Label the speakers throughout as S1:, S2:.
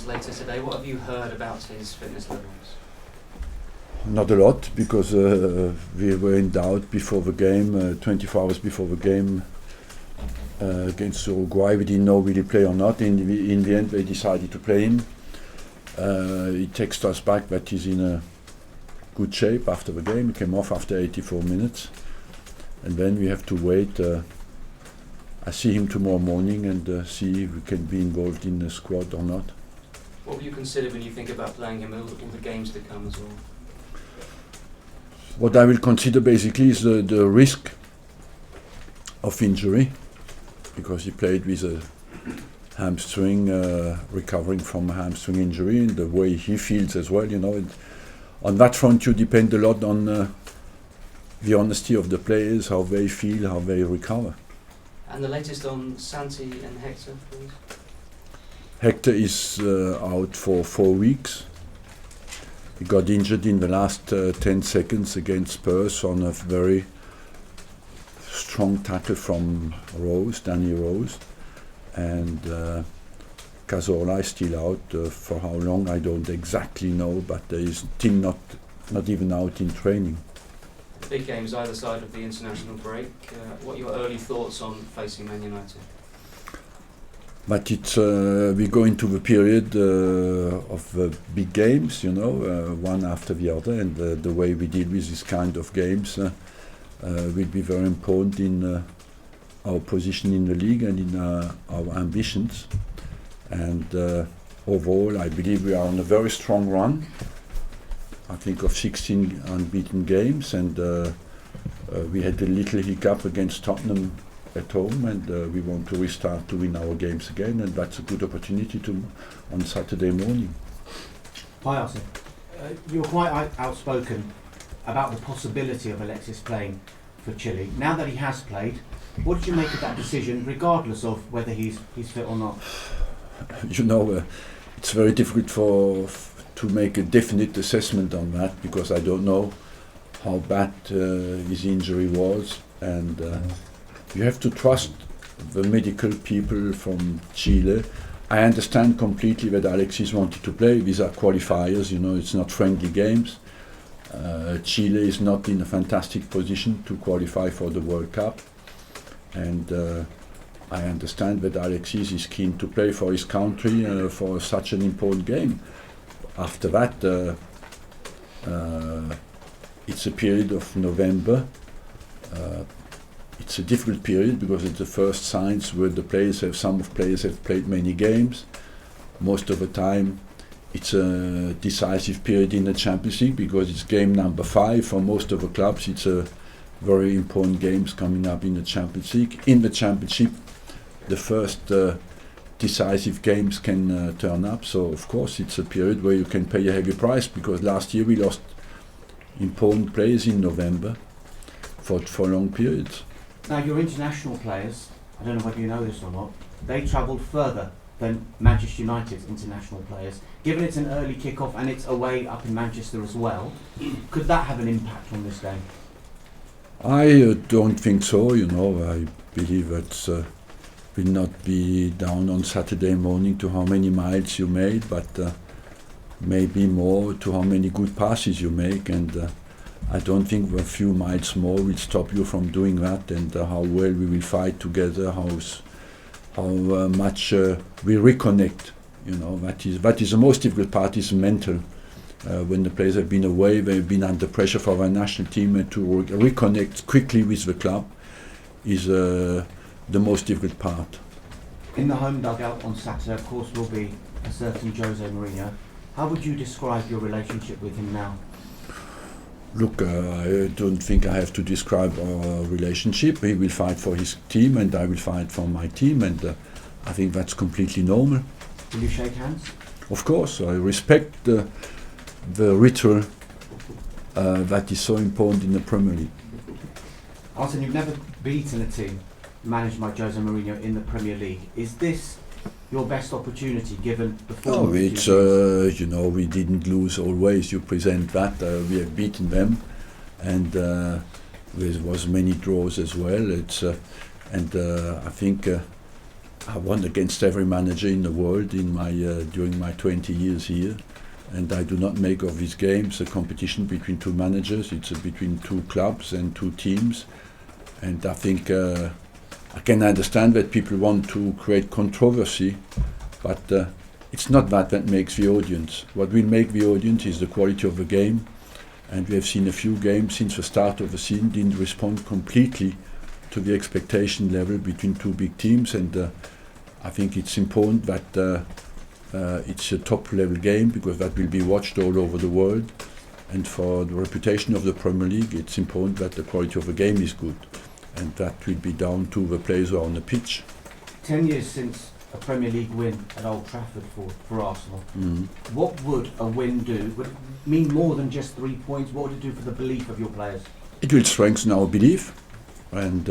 S1: later today. What have you heard about his fitness levels?
S2: Not a lot, because we were in doubt before the game, 24 hours before the game against Uruguay. We didn't know will he play or not. In the end, they decided to play him. He texted us back that he's in a good shape after the game. He came off after 84 minutes. And then we have to wait. I see him tomorrow morning and see if we can be involved in the squad or not.
S1: What will you consider when you think about playing him all the games to come as well?
S2: What I will consider basically is the risk of injury, because he played with a hamstring, recovering from a hamstring injury, and the way he feels as well, you know. And on that front, you depend a lot on the honesty of the players, how they feel, how they recover.
S1: And the latest on Santi and Hector, please?
S2: Hector is out for 4 weeks. He got injured in the last 10 seconds against Spurs on a very strong tackle from Danny Rose. And Cazorla is still out. For how long, I don't exactly know, but there is still not even out in training.
S1: Big games either side of the international break. What are your early thoughts on facing Man United?
S2: But it's we go into the period of big games, you know, one after the other, and the way we deal with this kind of games will be very important in our position in the league and in our ambitions. And overall, I believe we are on a very strong run. I think of 16 unbeaten games, and we had a little hiccup against Tottenham at home, and we want to restart to win our games again, and that's a good opportunity on Saturday morning.
S3: Hi Arsene, you were quite outspoken about the possibility of Alexis playing for Chile. Now that he has played, what did you make of that decision, regardless of whether he's fit or not?
S2: You know, it's very difficult to make a definite assessment on that, because I don't know how bad his injury was, and you have to trust the medical people from Chile. I understand completely that Alexis wanted to play. These are qualifiers, you know, it's not friendly games. Chile is not in a fantastic position to qualify for the World Cup, and I understand that Alexis is keen to play for his country for such an important game. After that, it's a period of November. It's a difficult period because it's the first signs where some players have played many games. Most of the time, it's a decisive period in the Champions League because it's game number 5 for most of the clubs. It's a very important games coming up in the Champions League. In the Championship, the first decisive games can turn up. So of course, it's a period where you can pay a heavy price, because last year we lost important players in November for long periods.
S3: Now, your international players, I don't know whether you know this or not, they travelled further than Manchester United's international players. Given it's an early kick-off and it's away up in Manchester as well, could that have an impact on this game?
S2: I don't think so, you know. I believe that will not be down on Saturday morning to how many miles you made, but maybe more to how many good passes you make, and I don't think a few miles more will stop you from doing that, and how well we will fight together, how much we reconnect. You know, that is the most difficult part, is mental. When the players have been away, they've been under pressure for our national team, and to reconnect quickly with the club is the most difficult part.
S3: In the home dugout on Saturday, of course, will be a certain Jose Mourinho. How would you describe your relationship with him now?
S2: Look, I don't think I have to describe our relationship. He will fight for his team and I will fight for my team, and I think that's completely normal.
S3: Will you shake hands?
S2: Of course, I respect the ritual that is so important in the Premier League.
S3: Arsene, you've never beaten a team managed by Jose Mourinho in the Premier League. Is this your best opportunity, given the form?
S2: Oh, it's you know, we didn't lose always. You present that we have beaten them, and there was many draws as well. It's and I think I won against every manager in the world in my during my 20 years here, and I do not make of these games a competition between two managers. It's between two clubs and two teams, and I think I can understand that people want to create controversy, but it's not that makes the audience. What will make the audience is the quality of the game, and we have seen a few games since the start of the season didn't respond completely to the expectation level between two big teams, and I think it's important that it's a top level game, because that will be watched all over the world, and for the reputation of the Premier League it's important that the quality of the game is good, and that will be down to the players who are on the pitch.
S3: 10 years since a Premier League win at Old Trafford for Arsenal. What would a win do? Would it mean more than just 3 points? What would it do for the belief of your players?
S2: It will strengthen our belief, and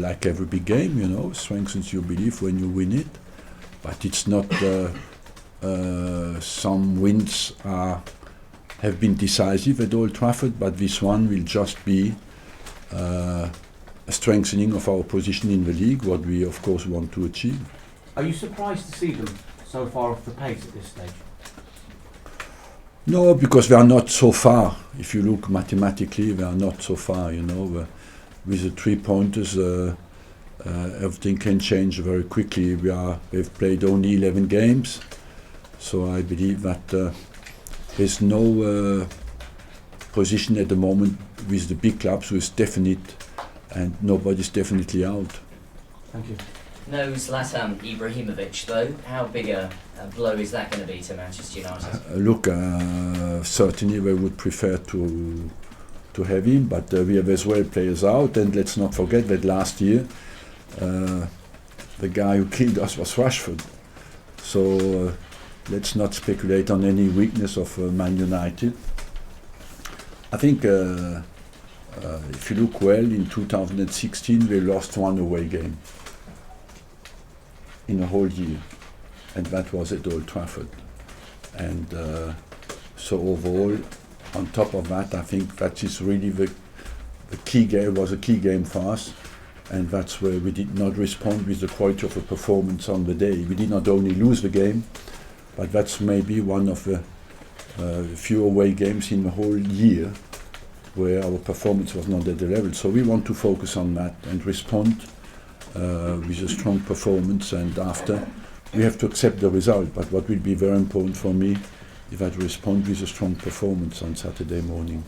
S2: like every big game, you know, strengthens your belief when you win it. But it's not. Some wins have been decisive at Old Trafford, but this one will just be a strengthening of our position in the league, what we of course want to achieve.
S3: Are you surprised to see them so far off the pace at this stage?
S2: No, because they are not so far. If you look mathematically, they are not so far, you know. With the 3 pointers, everything can change very quickly. We've played only 11 games, so I believe that there's no position at the moment with the big clubs who is definite, and nobody's definitely out.
S3: Thank you.
S4: No Zlatan Ibrahimovic, though. How big a blow is that going to be to Manchester United?
S2: Look, certainly they would prefer to have him, but we have as well players out, and let's not forget that last year the guy who killed us was Rashford. So let's not speculate on any weakness of Man United. I think if you look well, in 2016 we lost one away game in a whole year, and that was at Old Trafford. And so overall, on top of that, I think that is really the key game. Was a key game for us, and that's where we did not respond with the quality of the performance on the day. We did not only lose the game, but that's maybe one of the few away games in the whole year where our performance was not at the level. So we want to focus on that and respond with a strong performance, and after we have to accept the result. But what will be very important for me is that respond with a strong performance on Saturday morning.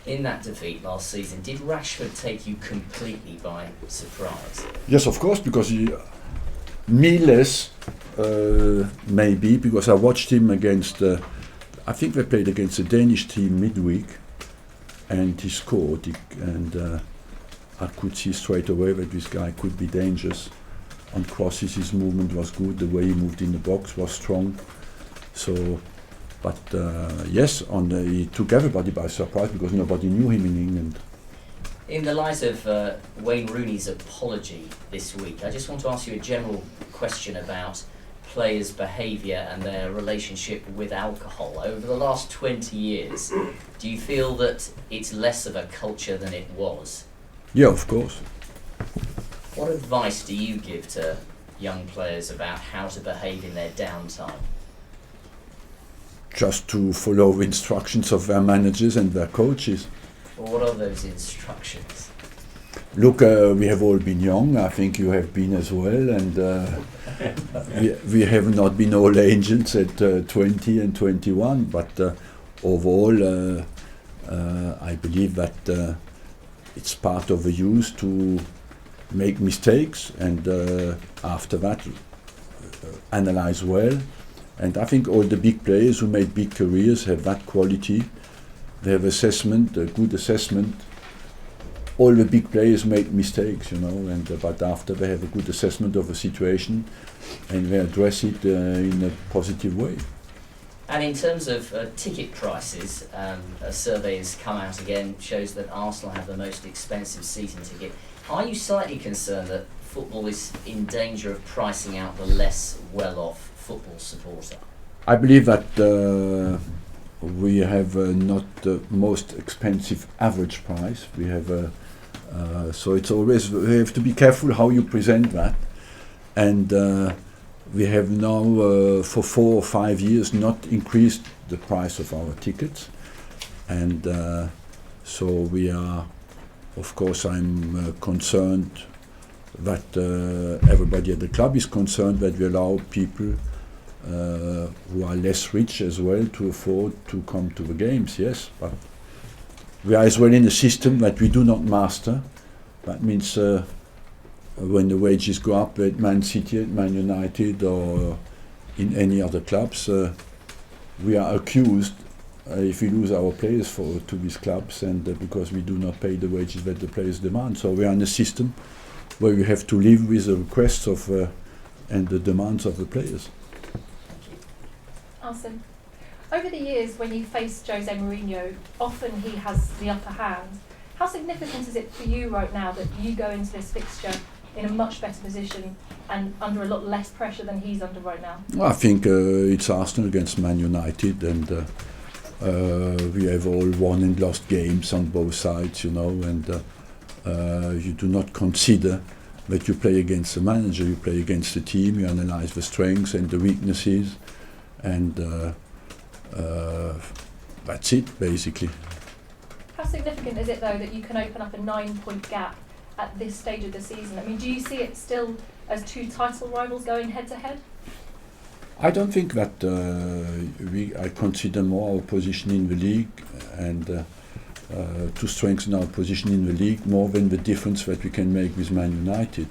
S4: In that defeat last season, did Rashford take you completely by surprise?
S2: Yes, of course, because me less, maybe, because I watched him against, I think they played against a Danish team midweek, and he scored, and I could see straight away that this guy could be dangerous. On crosses his movement was good, the way he moved in the box was strong. So, but yes, he took everybody by surprise because nobody knew him in England.
S4: In the light of Wayne Rooney's apology this week, I just want to ask you a general question about players' behaviour and their relationship with alcohol. Over the last 20 years, do you feel that it's less of a culture than it was?
S2: Yeah, of course.
S4: What advice do you give to young players about how to behave in their downtime?
S2: Just to follow the instructions of their managers and their coaches.
S4: Well, what are those instructions?
S2: Look, we have all been young. I think you have been as well, and we have not been all angels at 20 and 21. But overall, I believe that it's part of the youth to make mistakes, and after that analyze well. And I think all the big players who made big careers have that quality. They have assessment, a good assessment. All the big players make mistakes, you know, and but after they have a good assessment of the situation, and they address it in a positive way.
S4: And in terms of ticket prices, a survey has come out again, shows that Arsenal have the most expensive season ticket. Are you slightly concerned that football is in danger of pricing out the less well-off football supporter? I
S2: believe that we have not the most expensive average price. We have so it's always, we have to be careful how you present that. and we have now for 4 or 5 years not increased the price of our tickets, and so we are, of course, I'm concerned that everybody at the club is concerned that we allow people who are less rich as well to afford to come to the games, yes, but we are as well in a system that we do not master. That means when the wages go up at Man City, at Man United, or in any other clubs, we are accused if we lose our players to these clubs, and because we do not pay the wages that the players demand. So we are in a system where we have to live with the requests of and the demands of the players.
S5: Arsene, over the years when you face Jose Mourinho, often he has the upper hand. How significant is it for you right now that you go into this fixture in a much better position and under a lot less pressure than he's under right now?
S2: Well, I think it's Arsenal against Man United, and we have all won and lost games on both sides, you know, and you do not consider that you play against the manager, you play against the team, you analyze the strengths and the weaknesses, and that's it, basically.
S5: How significant is it, though, that you can open up a 9-point gap at this stage of the season? I mean, do you see it still as two title rivals going head-to-head?
S2: I don't think that I consider more our position in the league and to strengthen our position in the league more than the difference that we can make with Man United.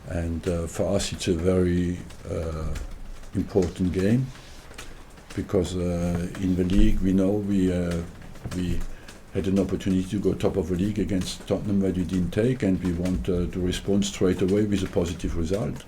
S2: And for us it's a very important game, because in the league we know we had an opportunity to go top of the league against Tottenham that we didn't take, and we want to respond straight away with a positive result.